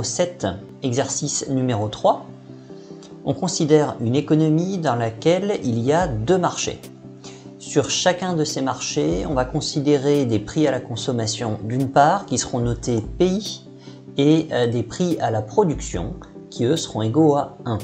numéro 7, exercice numéro 3, on considère une économie dans laquelle il y a deux marchés. Sur chacun de ces marchés, on va considérer des prix à la consommation d'une part qui seront notés PI et des prix à la production qui eux seront égaux à 1.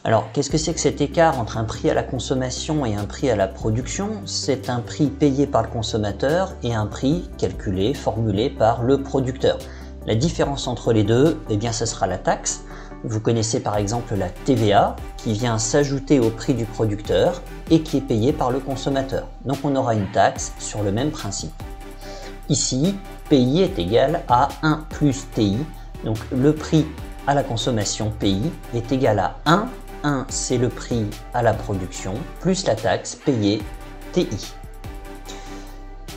Alors qu'est-ce que c'est que cet écart entre un prix à la consommation et un prix à la production? C'est un prix payé par le consommateur et un prix calculé, formulé par le producteur. La différence entre les deux, eh bien, ce sera la taxe. Vous connaissez par exemple la TVA qui vient s'ajouter au prix du producteur et qui est payée par le consommateur. Donc on aura une taxe sur le même principe. Ici, PI est égal à 1 plus TI. Donc le prix à la consommation PI est égal à 1. 1 c'est le prix à la production plus la taxe payée TI.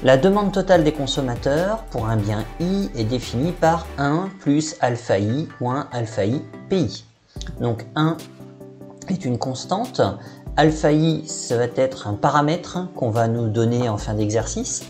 La demande totale des consommateurs pour un bien I est définie par 1 plus alpha I moins alpha I PI. Donc 1 est une constante, alpha I ça va être un paramètre qu'on va nous donner en fin d'exercice,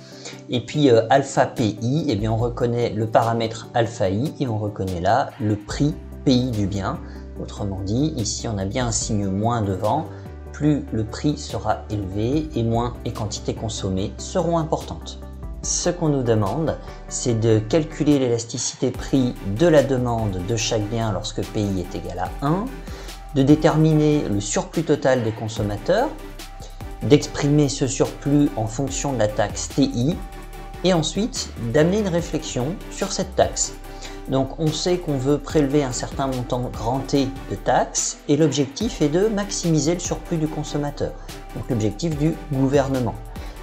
et puis alpha PI, eh bien on reconnaît le paramètre alpha I et on reconnaît là le prix PI du bien. Autrement dit, ici on a bien un signe moins devant. Plus le prix sera élevé et moins les quantités consommées seront importantes. Ce qu'on nous demande, c'est de calculer l'élasticité prix de la demande de chaque bien lorsque PI est égal à 1, de déterminer le surplus total des consommateurs, d'exprimer ce surplus en fonction de la taxe TI, et ensuite d'amener une réflexion sur cette taxe. Donc on sait qu'on veut prélever un certain montant grand T de taxes et l'objectif est de maximiser le surplus du consommateur, donc l'objectif du gouvernement.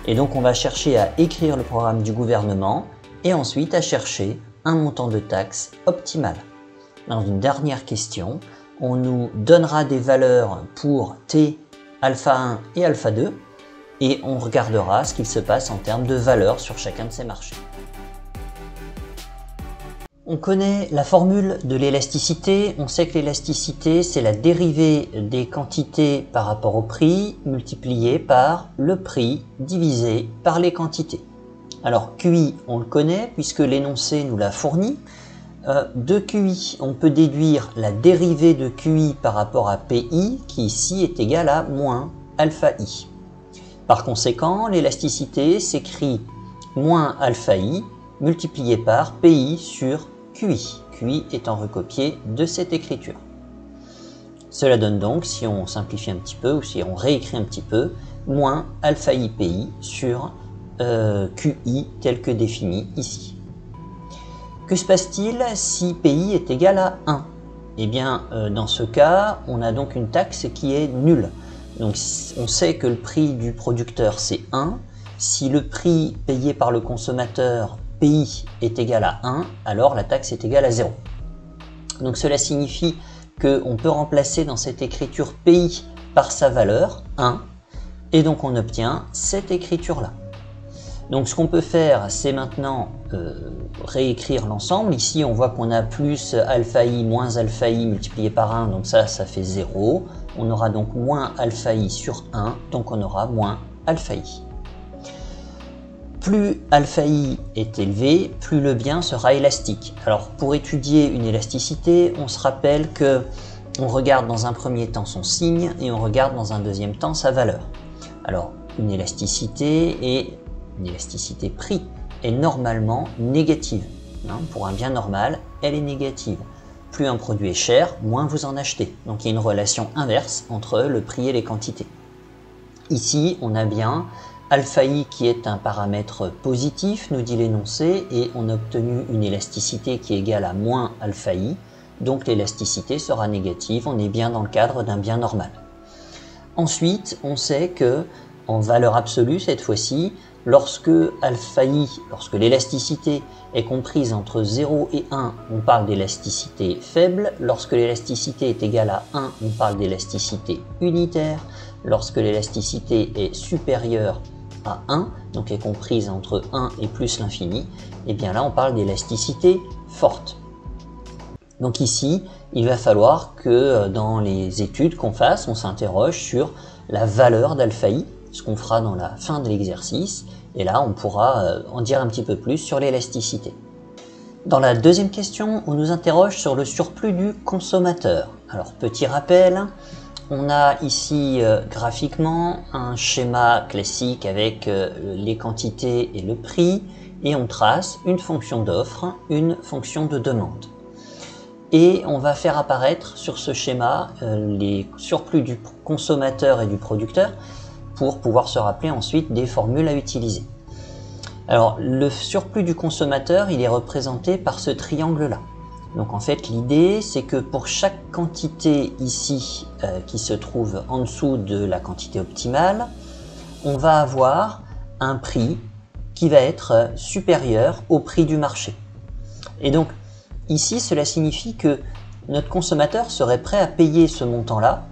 Et donc on va chercher à écrire le programme du gouvernement et ensuite à chercher un montant de taxes optimal. Dans une dernière question, on nous donnera des valeurs pour T, alpha 1 et alpha 2 et on regardera ce qu'il se passe en termes de valeurs sur chacun de ces marchés. On connaît la formule de l'élasticité, on sait que l'élasticité c'est la dérivée des quantités par rapport au prix multiplié par le prix divisé par les quantités. Alors QI on le connaît puisque l'énoncé nous l'a fourni. De QI on peut déduire la dérivée de QI par rapport à PI qui ici est égale à moins alpha I. Par conséquent l'élasticité s'écrit moins alpha I multiplié par PI sur QI. QI étant recopié de cette écriture. Cela donne donc, si on simplifie un petit peu ou si on réécrit un petit peu, moins alpha I PI sur QI tel que défini ici. Que se passe-t-il si PI est égal à 1? Eh bien, dans ce cas, on a donc une taxe qui est nulle. Donc, on sait que le prix du producteur c'est 1. Si le prix payé par le consommateur PI est égal à 1, alors la taxe est égale à 0. Donc cela signifie qu'on peut remplacer dans cette écriture PI par sa valeur 1, et donc on obtient cette écriture-là. Donc ce qu'on peut faire, c'est maintenant réécrire l'ensemble. Ici on voit qu'on a plus alpha I moins alpha I multiplié par 1, donc ça fait 0. On aura donc moins alpha I sur 1, donc on aura moins alpha I. Plus alpha I est élevé, plus le bien sera élastique. Alors pour étudier une élasticité, on se rappelle que on regarde dans un premier temps son signe et on regarde dans un deuxième temps sa valeur. Alors une élasticité prix est normalement négative. Pour un bien normal, elle est négative. Plus un produit est cher, moins vous en achetez. Donc il y a une relation inverse entre le prix et les quantités. Ici, on a bien alpha I qui est un paramètre positif, nous dit l'énoncé, et on a obtenu une élasticité qui est égale à moins alpha I, donc l'élasticité sera négative, on est bien dans le cadre d'un bien normal. Ensuite, on sait que, en valeur absolue cette fois-ci, lorsque l'élasticité est comprise entre 0 et 1, on parle d'élasticité faible, lorsque l'élasticité est égale à 1, on parle d'élasticité unitaire, lorsque l'élasticité est supérieure à 1, donc est comprise entre 1 et plus l'infini, et bien là on parle d'élasticité forte. Donc ici, il va falloir que dans les études qu'on fasse, on s'interroge sur la valeur d'alpha I, ce qu'on fera dans la fin de l'exercice, et là on pourra en dire un petit peu plus sur l'élasticité. Dans la deuxième question, on nous interroge sur le surplus du consommateur. Alors, petit rappel, on a ici graphiquement un schéma classique avec les quantités et le prix, et on trace une fonction d'offre, une fonction de demande. Et on va faire apparaître sur ce schéma les surplus du consommateur et du producteur pour pouvoir se rappeler ensuite des formules à utiliser. Alors, le surplus du consommateur, il est représenté par ce triangle-là. Donc en fait, l'idée, c'est que pour chaque quantité ici qui se trouve en dessous de la quantité optimale, on va avoir un prix qui va être supérieur au prix du marché. Et donc, ici, cela signifie que notre consommateur serait prêt à payer ce montant-là,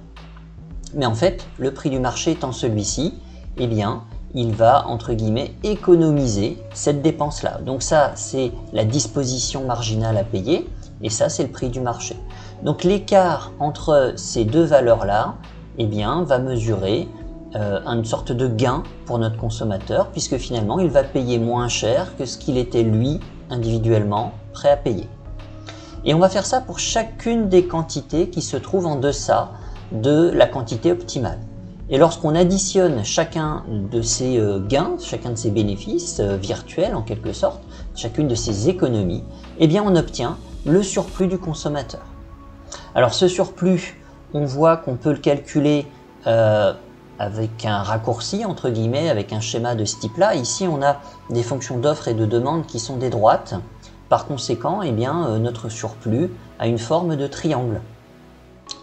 mais en fait, le prix du marché étant celui-ci, eh bien, il va, entre guillemets, économiser cette dépense-là. Donc ça, c'est la disposition marginale à payer, et ça, c'est le prix du marché. Donc l'écart entre ces deux valeurs-là, eh bien, va mesurer une sorte de gain pour notre consommateur, puisque finalement, il va payer moins cher que ce qu'il était, lui, individuellement, prêt à payer. Et on va faire ça pour chacune des quantités qui se trouvent en deçà de la quantité optimale. Et lorsqu'on additionne chacun de ces gains, chacun de ces bénéfices virtuels en quelque sorte, chacune de ces économies, eh bien on obtient le surplus du consommateur. Alors ce surplus, on voit qu'on peut le calculer avec un raccourci, entre guillemets, avec un schéma de ce type-là. Ici, on a des fonctions d'offre et de demande qui sont des droites. Par conséquent, eh bien, notre surplus a une forme de triangle.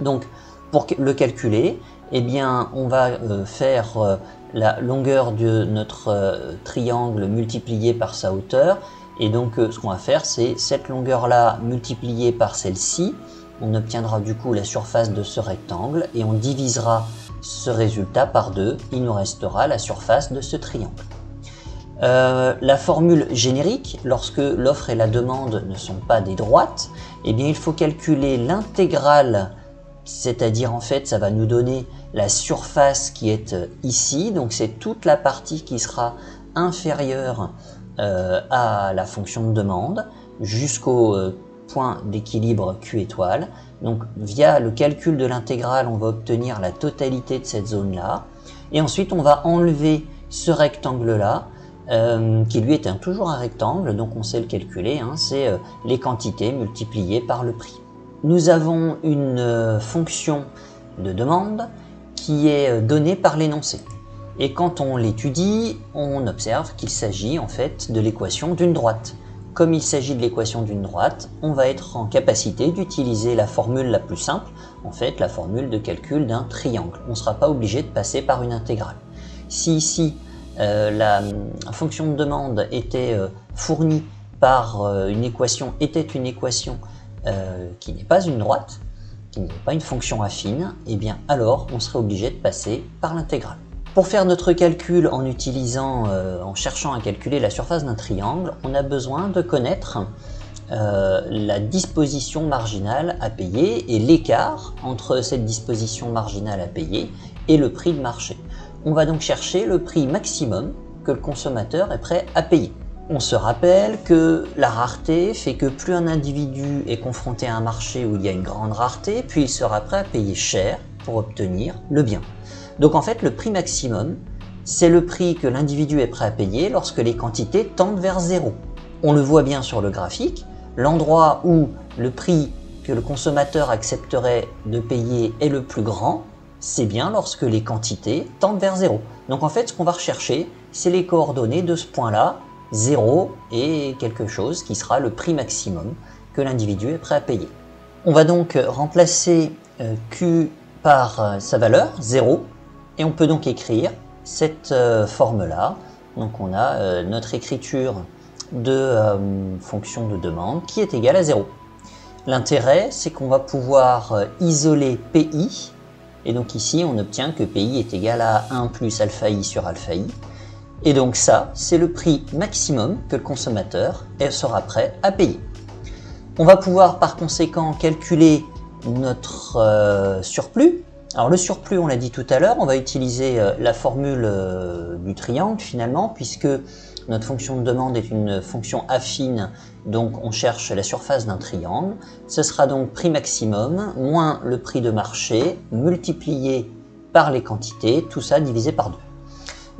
Donc, pour le calculer, eh bien, on va faire la longueur de notre triangle multipliée par sa hauteur. Et donc, ce qu'on va faire, c'est cette longueur-là multipliée par celle-ci. On obtiendra du coup la surface de ce rectangle et on divisera ce résultat par 2. Il nous restera la surface de ce triangle. La formule générique, lorsque l'offre et la demande ne sont pas des droites, eh bien, il faut calculer l'intégrale, c'est-à-dire en fait, ça va nous donner la surface qui est ici. Donc, c'est toute la partie qui sera inférieure à la fonction de demande jusqu'au point d'équilibre Q étoile. Donc via le calcul de l'intégrale, on va obtenir la totalité de cette zone-là. Et ensuite, on va enlever ce rectangle-là, qui lui est toujours un rectangle, donc on sait le calculer, hein, c'est les quantités multipliées par le prix. Nous avons une fonction de demande qui est donnée par l'énoncé. Et quand on l'étudie, on observe qu'il s'agit en fait de l'équation d'une droite. Comme il s'agit de l'équation d'une droite, on va être en capacité d'utiliser la formule la plus simple, en fait la formule de calcul d'un triangle. On ne sera pas obligé de passer par une intégrale. Si ici la fonction de demande était fournie par une équation qui n'est pas une droite, qui n'est pas une fonction affine, eh bien alors on serait obligé de passer par l'intégrale. Pour faire notre calcul en cherchant à calculer la surface d'un triangle, on a besoin de connaître la disposition marginale à payer et l'écart entre cette disposition marginale à payer et le prix de marché. On va donc chercher le prix maximum que le consommateur est prêt à payer. On se rappelle que la rareté fait que plus un individu est confronté à un marché où il y a une grande rareté, plus il sera prêt à payer cher pour obtenir le bien. Donc en fait, le prix maximum, c'est le prix que l'individu est prêt à payer lorsque les quantités tendent vers 0. On le voit bien sur le graphique, l'endroit où le prix que le consommateur accepterait de payer est le plus grand, c'est bien lorsque les quantités tendent vers 0. Donc en fait, ce qu'on va rechercher, c'est les coordonnées de ce point-là, 0 et quelque chose qui sera le prix maximum que l'individu est prêt à payer. On va donc remplacer Q par sa valeur, 0, et on peut donc écrire cette forme-là. Donc on a notre écriture de fonction de demande qui est égale à 0. L'intérêt, c'est qu'on va pouvoir isoler PI, et donc ici on obtient que PI est égal à 1 plus alpha I sur alpha I. Et donc ça, c'est le prix maximum que le consommateur sera prêt à payer. On va pouvoir par conséquent calculer notre surplus, Alors le surplus, on l'a dit tout à l'heure, on va utiliser la formule du triangle finalement, puisque notre fonction de demande est une fonction affine, donc on cherche la surface d'un triangle. Ce sera donc prix maximum moins le prix de marché multiplié par les quantités, tout ça divisé par 2.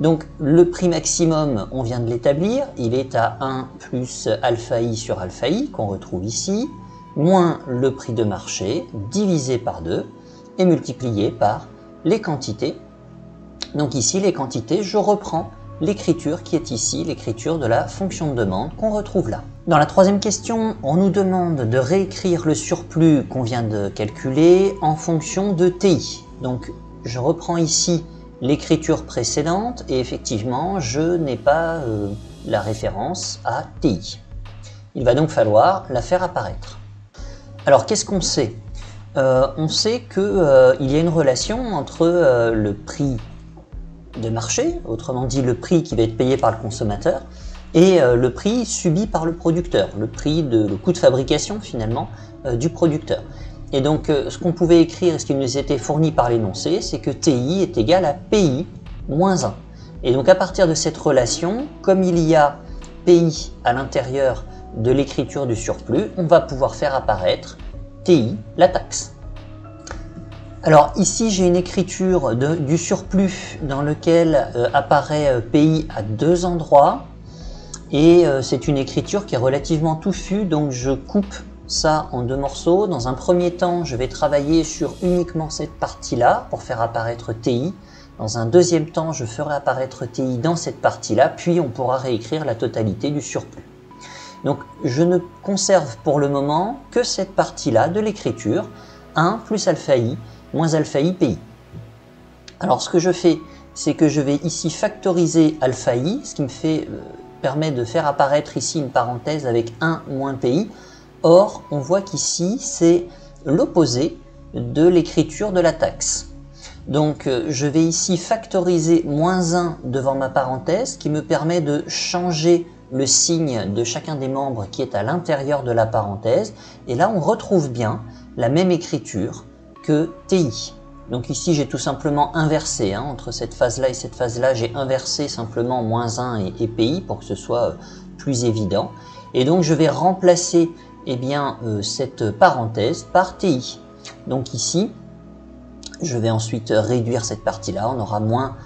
Donc le prix maximum, on vient de l'établir, il est à 1 plus alpha i sur alpha i, qu'on retrouve ici, moins le prix de marché divisé par 2, et multiplié par les quantités. Donc ici, les quantités, je reprends l'écriture qui est ici, l'écriture de la fonction de demande qu'on retrouve là. Dans la troisième question, on nous demande de réécrire le surplus qu'on vient de calculer en fonction de TI. Donc je reprends ici l'écriture précédente et effectivement, je n'ai pas la référence à TI. Il va donc falloir la faire apparaître. Alors qu'est-ce qu'on sait ? On sait qu'il y a une relation entre le prix de marché, autrement dit le prix qui va être payé par le consommateur, et le prix subi par le producteur, le coût de fabrication finalement du producteur. Et donc ce qu'on pouvait écrire, et ce qui nous était fourni par l'énoncé, c'est que TI est égal à PI moins 1. Et donc à partir de cette relation, comme il y a PI à l'intérieur de l'écriture du surplus, on va pouvoir faire apparaître TI, la taxe. Alors ici j'ai une écriture du surplus dans lequel apparaît PI à 2 endroits et c'est une écriture qui est relativement touffue, donc je coupe ça en 2 morceaux. Dans un premier temps, je vais travailler sur uniquement cette partie-là pour faire apparaître TI. Dans un deuxième temps, je ferai apparaître TI dans cette partie-là, puis on pourra réécrire la totalité du surplus. Donc je ne conserve pour le moment que cette partie-là de l'écriture, 1 plus alpha i moins alpha i pi. Alors ce que je fais, c'est que je vais ici factoriser alpha i, ce qui me permet de faire apparaître ici une parenthèse avec 1 moins pi. Or, on voit qu'ici, c'est l'opposé de l'écriture de la taxe. Donc je vais ici factoriser moins 1 devant ma parenthèse, qui me permet de changer le signe de chacun des membres qui est à l'intérieur de la parenthèse, et là on retrouve bien la même écriture que TI. Donc ici j'ai tout simplement inversé, entre cette phase-là et cette phase-là, j'ai inversé simplement moins 1 et PI pour que ce soit plus évident. Et donc je vais remplacer cette parenthèse par TI. Donc ici, je vais ensuite réduire cette partie-là, on aura moins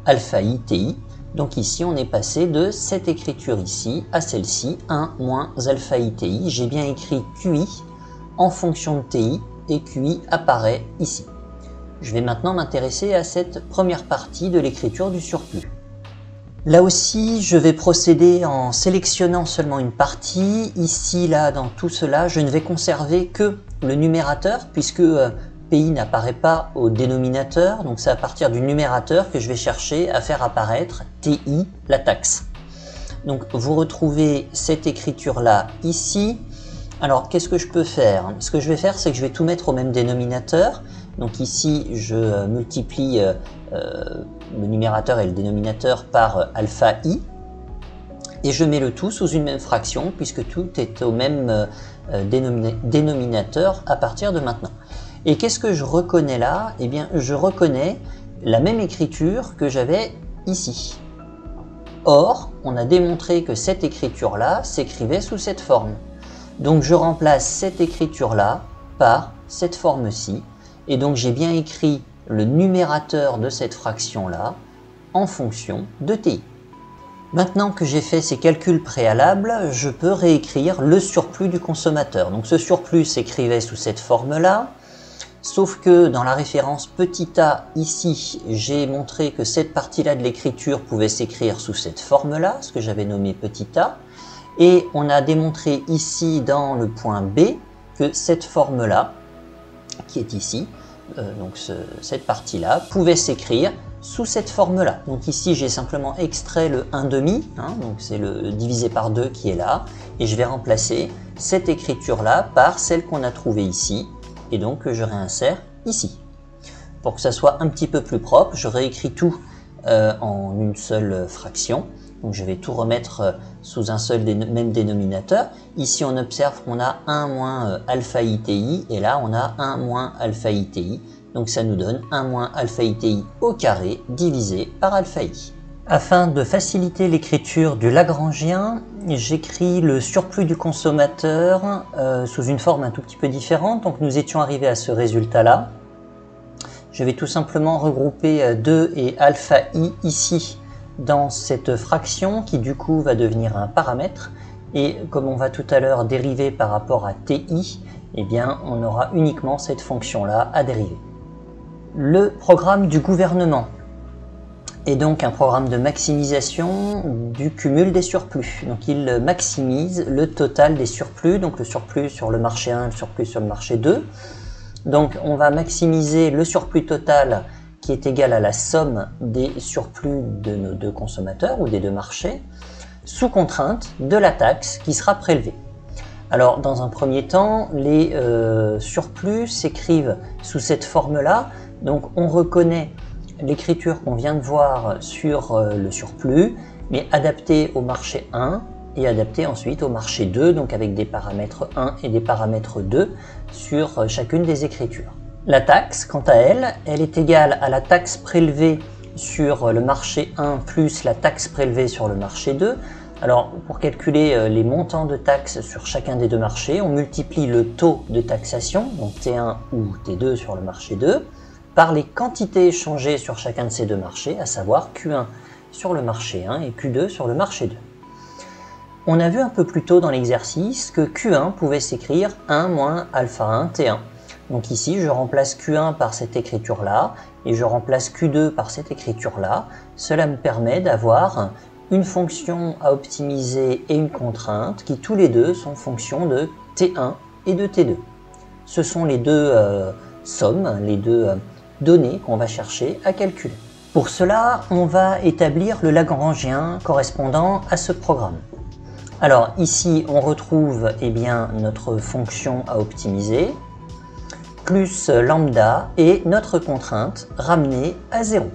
alpha i TI. Donc ici, on est passé de cette écriture ici à celle-ci, 1 moins alpha i TI. J'ai bien écrit QI en fonction de TI et QI apparaît ici. Je vais maintenant m'intéresser à cette première partie de l'écriture du surplus. Là aussi, je vais procéder en sélectionnant seulement une partie. Ici, là, dans tout cela, je ne vais conserver que le numérateur puisque PI n'apparaît pas au dénominateur, donc c'est à partir du numérateur que je vais chercher à faire apparaître TI, la taxe. Donc vous retrouvez cette écriture-là ici. Alors qu'est-ce que je peux faire? Ce que je vais faire, c'est que je vais tout mettre au même dénominateur. Donc ici, je multiplie le numérateur et le dénominateur par alpha i. Et je mets le tout sous une même fraction puisque tout est au même dénominateur à partir de maintenant. Et qu'est-ce que je reconnais là? Eh bien, je reconnais la même écriture que j'avais ici. Or, on a démontré que cette écriture-là s'écrivait sous cette forme. Donc, je remplace cette écriture-là par cette forme-ci. Et donc, j'ai bien écrit le numérateur de cette fraction-là en fonction de TI. Maintenant que j'ai fait ces calculs préalables, je peux réécrire le surplus du consommateur. Donc, ce surplus s'écrivait sous cette forme-là. Sauf que dans la référence petit a ici, j'ai montré que cette partie-là de l'écriture pouvait s'écrire sous cette forme-là, ce que j'avais nommé petit a. Et on a démontré ici dans le point B que cette forme-là, qui est ici, cette partie-là, pouvait s'écrire sous cette forme-là. Donc ici, j'ai simplement extrait le 1/2, donc c'est le divisé par 2 qui est là, et je vais remplacer cette écriture-là par celle qu'on a trouvée ici, et donc que je réinsère ici. Pour que ça soit un petit peu plus propre, je réécris tout en une seule fraction. Donc je vais tout remettre sous un seul même dénominateur. Ici on observe qu'on a 1 moins alpha i TI et là on a 1 moins alpha i TI. donc ça nous donne 1 moins alpha iti au carré divisé par alpha i. Afin de faciliter l'écriture du Lagrangien, j'écris le surplus du consommateur sous une forme un tout petit peu différente. Donc nous étions arrivés à ce résultat-là. Je vais tout simplement regrouper 2 et alpha i ici dans cette fraction qui du coup va devenir un paramètre. Et comme on va tout à l'heure dériver par rapport à ti, eh bien on aura uniquement cette fonction-là à dériver. Le programme du gouvernement est donc un programme de maximisation du cumul des surplus. Donc il maximise le total des surplus, donc le surplus sur le marché 1, le surplus sur le marché 2. Donc on va maximiser le surplus total qui est égal à la somme des surplus de nos deux consommateurs ou des deux marchés, sous contrainte de la taxe qui sera prélevée. Alors dans un premier temps, les surplus s'écrivent sous cette forme-là, donc on reconnaît l'écriture qu'on vient de voir sur le surplus, mais adaptée au marché 1 et adaptée ensuite au marché 2, donc avec des paramètres 1 et des paramètres 2 sur chacune des écritures. La taxe, quant à elle, elle est égale à la taxe prélevée sur le marché 1 plus la taxe prélevée sur le marché 2. Alors pour calculer les montants de taxes sur chacun des deux marchés, on multiplie le taux de taxation, donc T1 ou T2 sur le marché 2, par les quantités échangées sur chacun de ces deux marchés, à savoir Q1 sur le marché 1 et Q2 sur le marché 2. On a vu un peu plus tôt dans l'exercice que Q1 pouvait s'écrire 1 moins alpha 1 T1. Donc ici, je remplace Q1 par cette écriture-là et je remplace Q2 par cette écriture-là. Cela me permet d'avoir une fonction à optimiser et une contrainte qui tous les deux sont fonctions de T1 et de T2. Ce sont les deux sommes, les deux données qu'on va chercher à calculer. Pour cela, on va établir le Lagrangien correspondant à ce programme. Alors ici, on retrouve notre fonction à optimiser, plus lambda et notre contrainte ramenée à 0.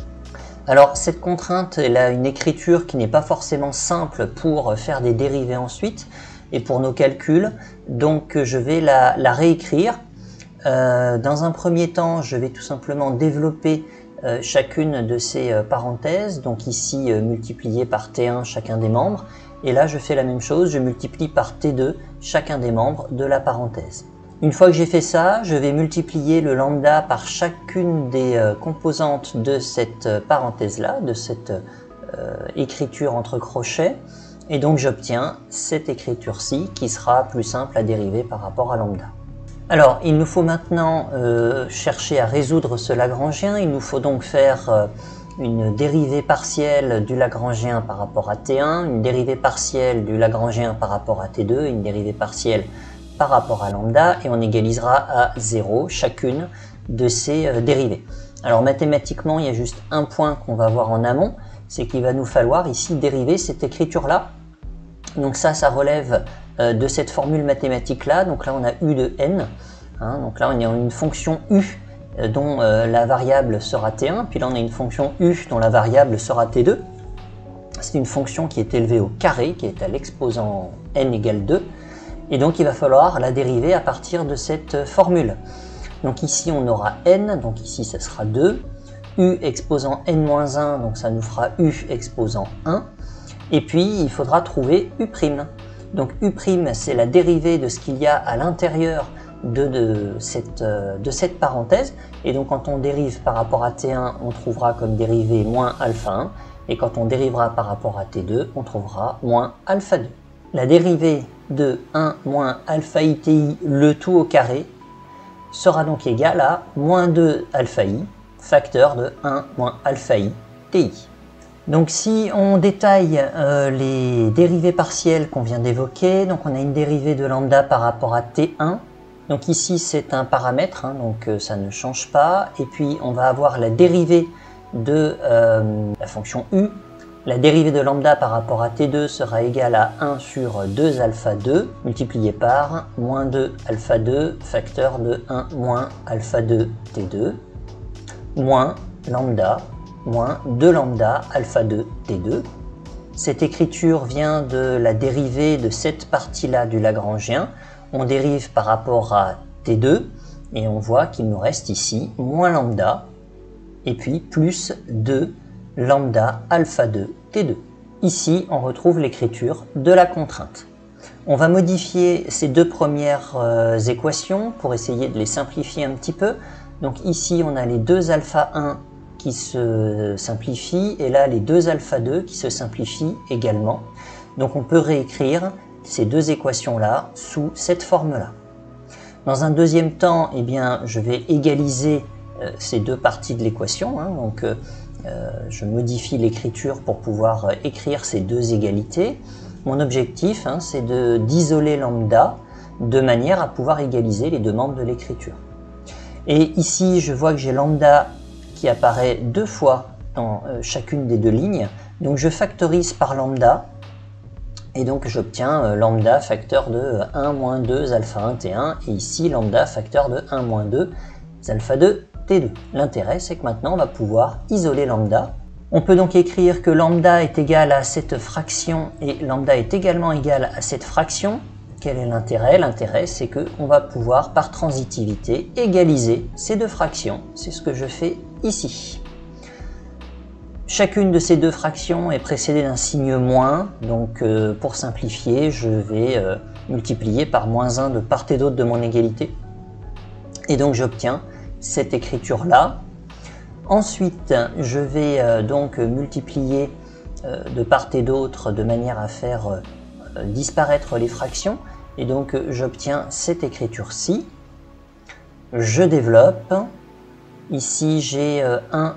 Alors cette contrainte, elle a une écriture qui n'est pas forcément simple pour faire des dérivés ensuite et pour nos calculs, donc je vais la réécrire. Dans un premier temps, je vais tout simplement développer chacune de ces parenthèses, donc ici multiplié par T1 chacun des membres, et là je fais la même chose, je multiplie par T2 chacun des membres de la parenthèse. Une fois que j'ai fait ça, je vais multiplier le lambda par chacune des composantes de cette parenthèse-là, de cette écriture entre crochets, et donc j'obtiens cette écriture-ci qui sera plus simple à dériver par rapport à lambda. Alors, il nous faut maintenant chercher à résoudre ce Lagrangien. Il nous faut donc faire une dérivée partielle du Lagrangien par rapport à T1, une dérivée partielle du Lagrangien par rapport à T2, une dérivée partielle par rapport à lambda, et on égalisera à 0 chacune de ces dérivées. Alors mathématiquement, il y a juste un point qu'on va voir en amont, c'est qu'il va nous falloir ici dériver cette écriture-là. Donc ça relève de cette formule mathématique-là. Donc là, on a u de n. Donc là, on a une fonction u dont la variable sera t1. Puis là, on a une fonction u dont la variable sera t2. C'est une fonction qui est élevée au carré, qui est à l'exposant n égale 2. Et donc, il va falloir la dériver à partir de cette formule. Donc ici, on aura n. Donc ici, ça sera 2. U exposant n-1, donc ça nous fera u exposant 1. Et puis, il faudra trouver u'. Donc u', c'est la dérivée de ce qu'il y a à l'intérieur de cette parenthèse. Et donc, quand on dérive par rapport à T1, on trouvera comme dérivée moins alpha 1. Et quand on dérivera par rapport à T2, on trouvera moins alpha 2. La dérivée de 1 moins alpha iti, le tout au carré, sera donc égale à moins 2 alpha i, facteur de 1 moins alpha i ti. Donc si on détaille les dérivées partielles qu'on vient d'évoquer, donc on a une dérivée de lambda par rapport à T1. Donc ici c'est un paramètre, donc ça ne change pas. Et puis on va avoir la dérivée de la fonction u. La dérivée de lambda par rapport à T2 sera égale à 1 sur 2 alpha 2 multiplié par moins 2 alpha 2 facteur de 1 moins alpha 2 T2 moins lambda moins 2 lambda alpha 2 T2. Cette écriture vient de la dérivée de cette partie-là du Lagrangien. On dérive par rapport à T2 et on voit qu'il nous reste ici moins lambda, et puis plus 2 lambda alpha 2 T2. Ici, on retrouve l'écriture de la contrainte. On va modifier ces deux premières équations pour essayer de les simplifier un petit peu. Donc ici, on a les 2 alpha 1 qui se simplifient, et là, les 2 alpha 2 qui se simplifient également. Donc on peut réécrire ces deux équations-là sous cette forme-là. Dans un deuxième temps, eh bien, je vais égaliser ces deux parties de l'équation. Donc, je modifie l'écriture pour pouvoir écrire ces deux égalités. Mon objectif, c'est d'isoler lambda de manière à pouvoir égaliser les deux membres de l'écriture. Et ici, je vois que j'ai lambda qui apparaît 2 fois dans chacune des deux lignes. Donc, je factorise par lambda. Et donc j'obtiens lambda facteur de 1 moins 2 alpha 1 T1 et ici lambda facteur de 1 moins 2 alpha 2 T2. L'intérêt c'est que maintenant on va pouvoir isoler lambda. On peut donc écrire que lambda est égal à cette fraction et lambda est également égal à cette fraction. Quel est l'intérêt? L'intérêt c'est qu'on va pouvoir par transitivité égaliser ces deux fractions. C'est ce que je fais ici. Chacune de ces deux fractions est précédée d'un signe moins, donc pour simplifier, je vais multiplier par moins 1 de part et d'autre de mon égalité. Et donc j'obtiens cette écriture-là. Ensuite, je vais donc multiplier de part et d'autre de manière à faire disparaître les fractions. Et donc j'obtiens cette écriture-ci. Je développe. Ici, j'ai 1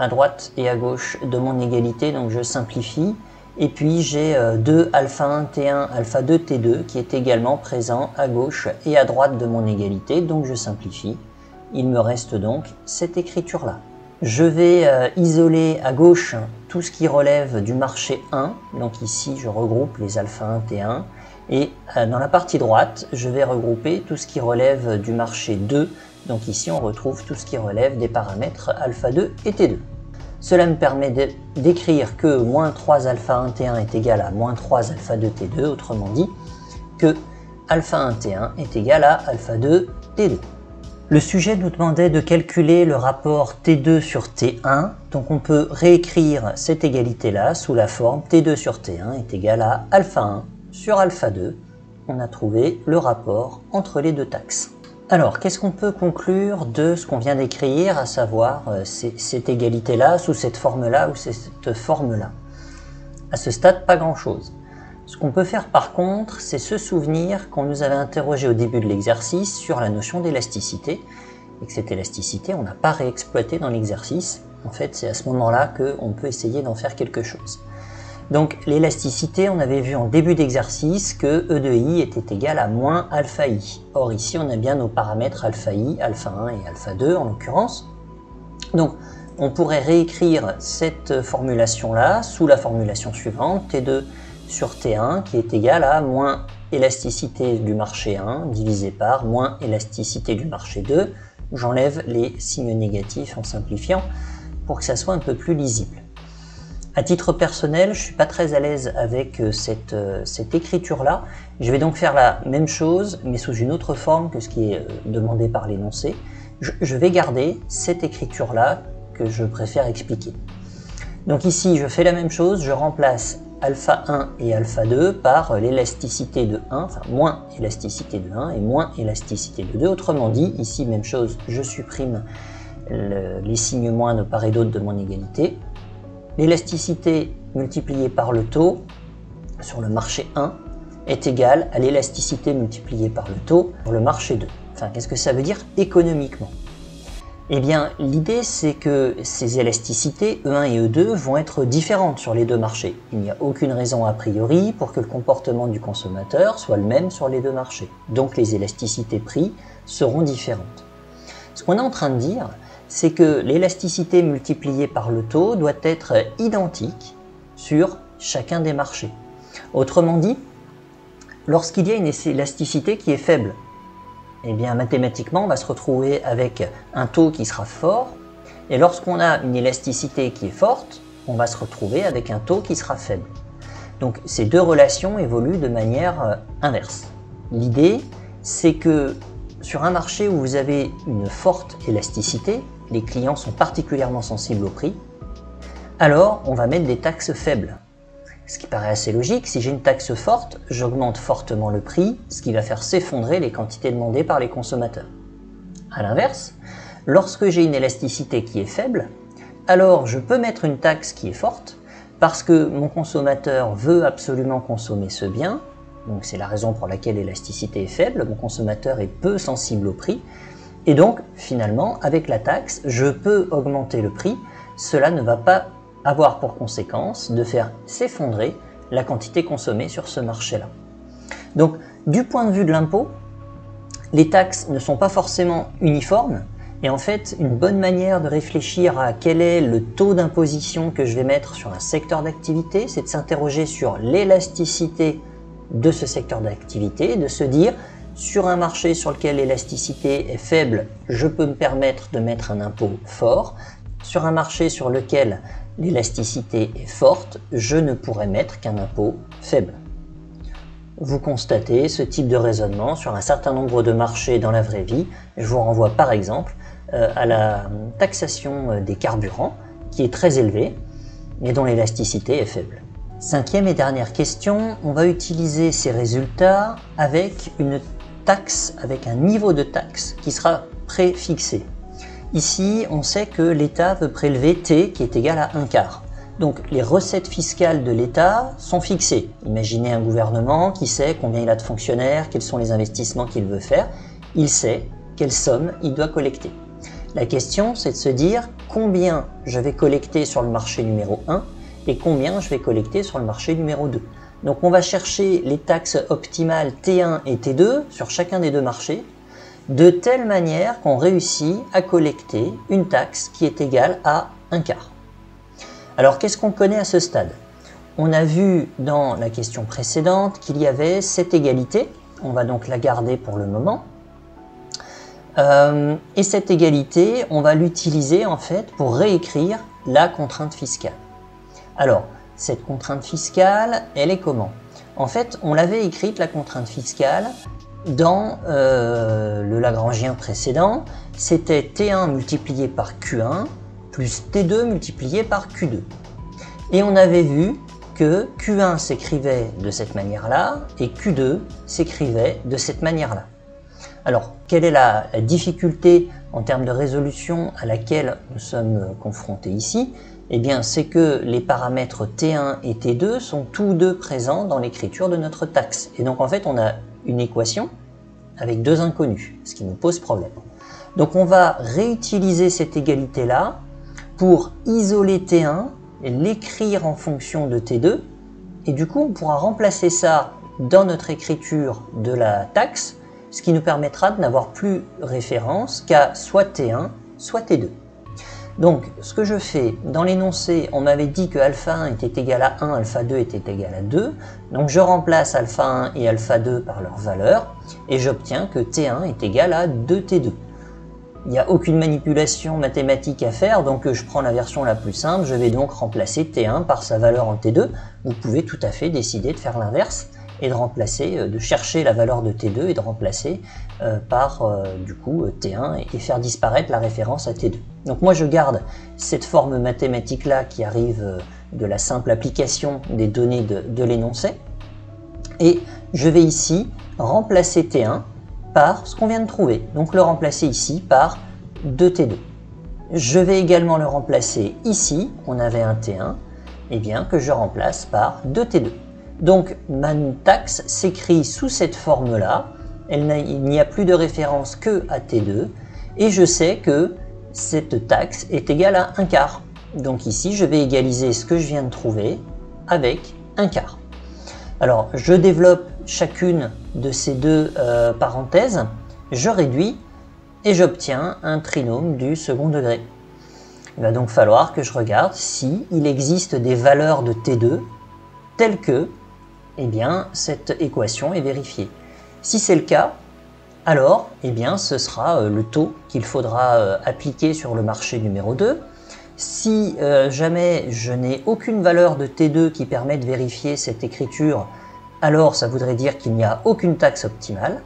à droite et à gauche de mon égalité, donc je simplifie. Et puis j'ai 2 alpha 1 T1, alpha 2 T2 qui est également présent à gauche et à droite de mon égalité, donc je simplifie. Il me reste donc cette écriture-là. Je vais isoler à gauche tout ce qui relève du marché 1, donc ici je regroupe les alpha 1 T1, et dans la partie droite, je vais regrouper tout ce qui relève du marché 2, donc ici on retrouve tout ce qui relève des paramètres alpha 2 et T2. Cela me permet d'écrire que moins 3 alpha 1 T1 est égal à moins 3 alpha 2 T2, autrement dit que alpha 1 T1 est égal à alpha 2 T2. Le sujet nous demandait de calculer le rapport T2 sur T1, donc on peut réécrire cette égalité-là sous la forme T2 sur T1 est égal à alpha 1 sur alpha 2. On a trouvé le rapport entre les deux taxes. Alors, qu'est-ce qu'on peut conclure de ce qu'on vient d'écrire, à savoir cette égalité-là, sous cette forme-là ou cette forme-là? À ce stade, pas grand-chose. Ce qu'on peut faire par contre, c'est se souvenir qu'on nous avait interrogé au début de l'exercice sur la notion d'élasticité, et que cette élasticité, on n'a pas réexploité dans l'exercice. En fait, c'est à ce moment-là qu'on peut essayer d'en faire quelque chose. Donc l'élasticité, on avait vu en début d'exercice que E de I était égal à moins alpha I. Or ici, on a bien nos paramètres alpha I, alpha 1 et alpha 2 en l'occurrence. Donc on pourrait réécrire cette formulation-là sous la formulation suivante, T2 sur T1 qui est égal à moins élasticité du marché 1 divisé par moins élasticité du marché 2. J'enlève les signes négatifs en simplifiant pour que ça soit un peu plus lisible. À titre personnel, je ne suis pas très à l'aise avec cette écriture-là. Je vais donc faire la même chose, mais sous une autre forme que ce qui est demandé par l'énoncé. Je vais garder cette écriture-là que je préfère expliquer. Donc ici, je fais la même chose, je remplace alpha 1 et alpha 2 par l'élasticité de 1, enfin moins élasticité de 1 et moins élasticité de 2. Autrement dit, ici, même chose, je supprime les signes moins de part et d'autre de mon égalité. L'élasticité multipliée par le taux sur le marché 1 est égale à l'élasticité multipliée par le taux sur le marché 2. Enfin, qu'est-ce que ça veut dire économiquement? Eh bien, l'idée c'est que ces élasticités E1 et E2 vont être différentes sur les deux marchés. Il n'y a aucune raison a priori pour que le comportement du consommateur soit le même sur les deux marchés. Donc les élasticités prix seront différentes. Ce qu'on est en train de dire, c'est que l'élasticité multipliée par le taux doit être identique sur chacun des marchés. Autrement dit, lorsqu'il y a une élasticité qui est faible, eh bien mathématiquement on va se retrouver avec un taux qui sera fort, et lorsqu'on a une élasticité qui est forte, on va se retrouver avec un taux qui sera faible. Donc ces deux relations évoluent de manière inverse. L'idée, c'est que Sur un marché où vous avez une forte élasticité, les clients sont particulièrement sensibles au prix, alors on va mettre des taxes faibles. Ce qui paraît assez logique, si j'ai une taxe forte, j'augmente fortement le prix, ce qui va faire s'effondrer les quantités demandées par les consommateurs. A l'inverse, lorsque j'ai une élasticité qui est faible, alors je peux mettre une taxe qui est forte, parce que mon consommateur veut absolument consommer ce bien, donc c'est la raison pour laquelle l'élasticité est faible, mon consommateur est peu sensible au prix, et donc finalement avec la taxe, je peux augmenter le prix, cela ne va pas avoir pour conséquence de faire s'effondrer la quantité consommée sur ce marché-là. Donc du point de vue de l'impôt, les taxes ne sont pas forcément uniformes, et en fait, une bonne manière de réfléchir à quel est le taux d'imposition que je vais mettre sur un secteur d'activité, c'est de s'interroger sur l'élasticité de ce secteur d'activité, de se dire, sur un marché sur lequel l'élasticité est faible, je peux me permettre de mettre un impôt fort. Sur un marché sur lequel l'élasticité est forte, je ne pourrais mettre qu'un impôt faible. Vous constatez ce type de raisonnement sur un certain nombre de marchés dans la vraie vie. Je vous renvoie par exemple à la taxation des carburants, qui est très élevée, mais dont l'élasticité est faible. Cinquième et dernière question, on va utiliser ces résultats avec une taxe, avec un niveau de taxe qui sera préfixé. Ici, on sait que l'État veut prélever T qui est égal à 1/4. Donc les recettes fiscales de l'État sont fixées. Imaginez un gouvernement qui sait combien il a de fonctionnaires, quels sont les investissements qu'il veut faire. Il sait quelle somme il doit collecter. La question, c'est de se dire combien je vais collecter sur le marché numéro 1 et combien je vais collecter sur le marché numéro 2. Donc on va chercher les taxes optimales T1 et T2 sur chacun des deux marchés, de telle manière qu'on réussit à collecter une taxe qui est égale à 1/4. Alors qu'est-ce qu'on connaît à ce stade? On a vu dans la question précédente qu'il y avait cette égalité, on va donc la garder pour le moment. Et cette égalité, on va l'utiliser en fait pour réécrire la contrainte fiscale. Alors, cette contrainte fiscale, elle est comment? En fait, on l'avait écrite, la contrainte fiscale, dans le Lagrangien précédent, c'était T1 multiplié par Q1 plus T2 multiplié par Q2. Et on avait vu que Q1 s'écrivait de cette manière-là et Q2 s'écrivait de cette manière-là. Alors, quelle est la difficulté en termes de résolution à laquelle nous sommes confrontés ici? Eh bien, c'est que les paramètres T1 et T2 sont tous deux présents dans l'écriture de notre taxe. Et donc, en fait, on a une équation avec deux inconnus, ce qui nous pose problème. Donc, on va réutiliser cette égalité-là pour isoler T1 et l'écrire en fonction de T2. Et du coup, on pourra remplacer ça dans notre écriture de la taxe, ce qui nous permettra de n'avoir plus référence qu'à soit T1, soit T2. Donc, ce que je fais, dans l'énoncé, on m'avait dit que alpha 1 était égal à 1, alpha 2 était égal à 2. Donc, je remplace alpha 1 et alpha 2 par leur valeur, et j'obtiens que T1 est égal à 2T2. Il n'y a aucune manipulation mathématique à faire, donc je prends la version la plus simple, je vais donc remplacer T1 par sa valeur en T2. Vous pouvez tout à fait décider de faire l'inverse, et de remplacer, de chercher la valeur de T2 et de remplacer par du coup T1 et faire disparaître la référence à T2. Donc moi je garde cette forme mathématique là qui arrive de la simple application des données de l'énoncé et je vais ici remplacer T1 par ce qu'on vient de trouver, donc le remplacer ici par 2T2. Je vais également le remplacer ici, on avait un T1, et bien que je remplace par 2T2. Donc ma taxe s'écrit sous cette forme-là, il n'y a plus de référence que à T2, et je sais que cette taxe est égale à 1/4. Donc ici, je vais égaliser ce que je viens de trouver avec 1/4. Alors, je développe chacune de ces deux parenthèses, je réduis, et j'obtiens un trinôme du second degré. Il va donc falloir que je regarde si il existe des valeurs de T2 telles que eh bien, cette équation est vérifiée. Si c'est le cas, alors eh bien, ce sera le taux qu'il faudra appliquer sur le marché numéro 2. Si jamais je n'ai aucune valeur de T2 qui permet de vérifier cette écriture, alors ça voudrait dire qu'il n'y a aucune taxe optimale.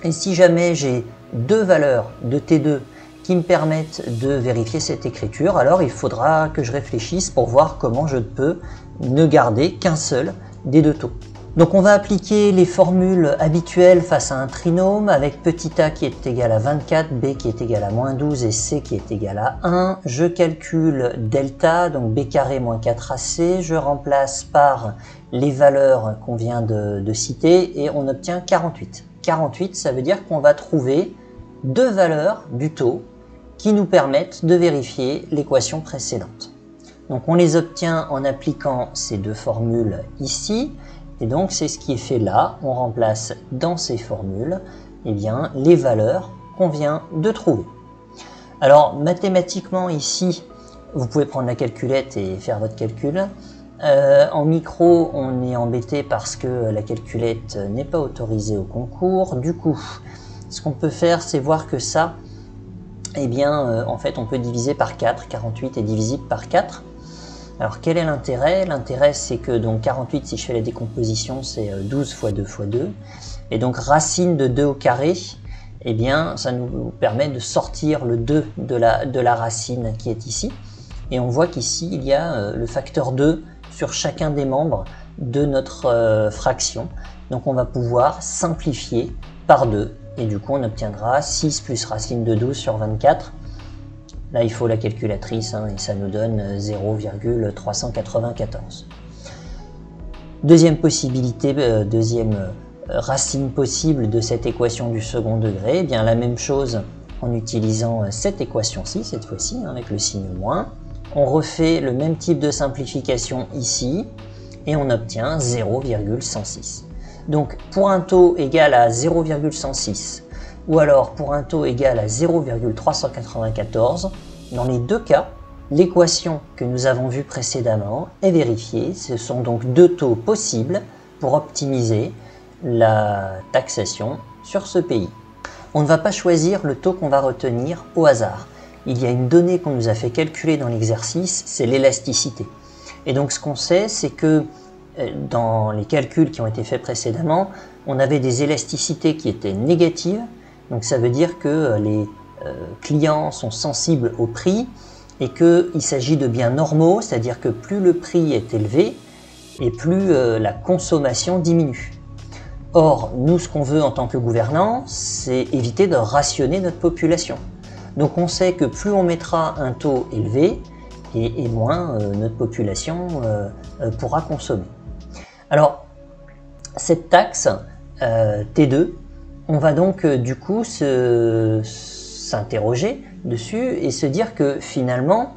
Et si jamais j'ai deux valeurs de T2 qui me permettent de vérifier cette écriture, alors il faudra que je réfléchisse pour voir comment je peux ne garder qu'un seul des deux taux. Donc on va appliquer les formules habituelles face à un trinôme avec petit a qui est égal à 24, b qui est égal à moins 12 et c qui est égal à 1. Je calcule delta, donc b carré moins 4ac, je remplace par les valeurs qu'on vient de citer et on obtient 48. 48, ça veut dire qu'on va trouver deux valeurs du taux qui nous permettent de vérifier l'équation précédente. Donc on les obtient en appliquant ces deux formules ici. Et donc c'est ce qui est fait là, on remplace dans ces formules les valeurs qu'on vient de trouver. Alors mathématiquement ici, vous pouvez prendre la calculette et faire votre calcul. En micro, on est embêté parce que la calculette n'est pas autorisée au concours. Du coup, ce qu'on peut faire, c'est voir que ça, en fait, on peut diviser par 4. 48 est divisible par 4. Alors quel est l'intérêt? L'intérêt c'est que donc 48, si je fais la décomposition, c'est 12 fois 2 fois 2. Et donc racine de 2 au carré, ça nous permet de sortir le 2 de la racine qui est ici. Et on voit qu'ici il y a le facteur 2 sur chacun des membres de notre fraction. Donc on va pouvoir simplifier par 2. Et du coup on obtiendra 6 plus racine de 12 sur 24. Là, il faut la calculatrice et ça nous donne 0,394. Deuxième possibilité, deuxième racine possible de cette équation du second degré, la même chose en utilisant cette équation-ci, cette fois-ci, avec le signe moins. On refait le même type de simplification ici et on obtient 0,106. Donc, pour un taux égal à 0,106, ou alors pour un taux égal à 0,394, dans les deux cas, l'équation que nous avons vue précédemment est vérifiée. Ce sont donc deux taux possibles pour optimiser la taxation sur ce pays. On ne va pas choisir le taux qu'on va retenir au hasard. Il y a une donnée qu'on nous a fait calculer dans l'exercice, c'est l'élasticité. Et donc ce qu'on sait, c'est que dans les calculs qui ont été faits précédemment, on avait des élasticités qui étaient négatives. Donc ça veut dire que les clients sont sensibles au prix et qu'il s'agit de biens normaux, c'est-à-dire que plus le prix est élevé et plus la consommation diminue. Or, nous, ce qu'on veut en tant que gouvernants, c'est éviter de rationner notre population. Donc on sait que plus on mettra un taux élevé et moins notre population pourra consommer. Alors, cette taxe T2, on va donc du coup s'interroger dessus et se dire que finalement,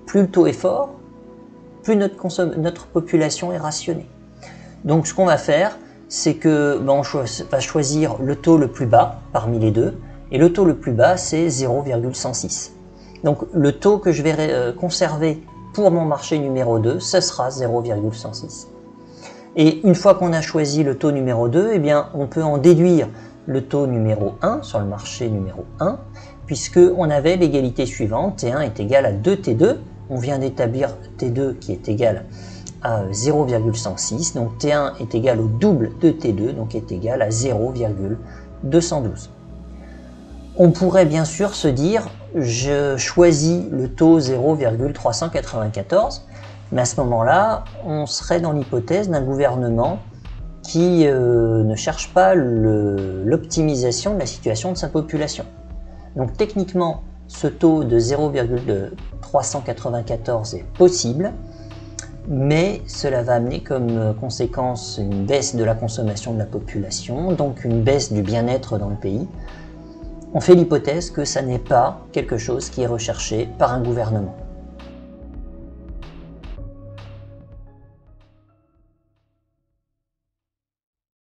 plus le taux est fort, plus notre population est rationnée. Donc ce qu'on va faire, c'est que on va choisir le taux le plus bas parmi les deux, et le taux le plus bas c'est 0,106. Donc le taux que je vais conserver pour mon marché numéro 2, ce sera 0,106. Et une fois qu'on a choisi le taux numéro 2, on peut en déduire le taux numéro 1 sur le marché numéro 1, puisqu'on avait l'égalité suivante, T1 est égal à 2T2, on vient d'établir T2 qui est égal à 0,106, donc T1 est égal au double de T2, donc est égal à 0,212. On pourrait bien sûr se dire, je choisis le taux 0,394, mais à ce moment-là, on serait dans l'hypothèse d'un gouvernement qui ne cherche pas l'optimisation de la situation de sa population. Donc techniquement, ce taux de 0,394 est possible, mais cela va amener comme conséquence une baisse de la consommation de la population, donc une baisse du bien-être dans le pays. On fait l'hypothèse que ça n'est pas quelque chose qui est recherché par un gouvernement.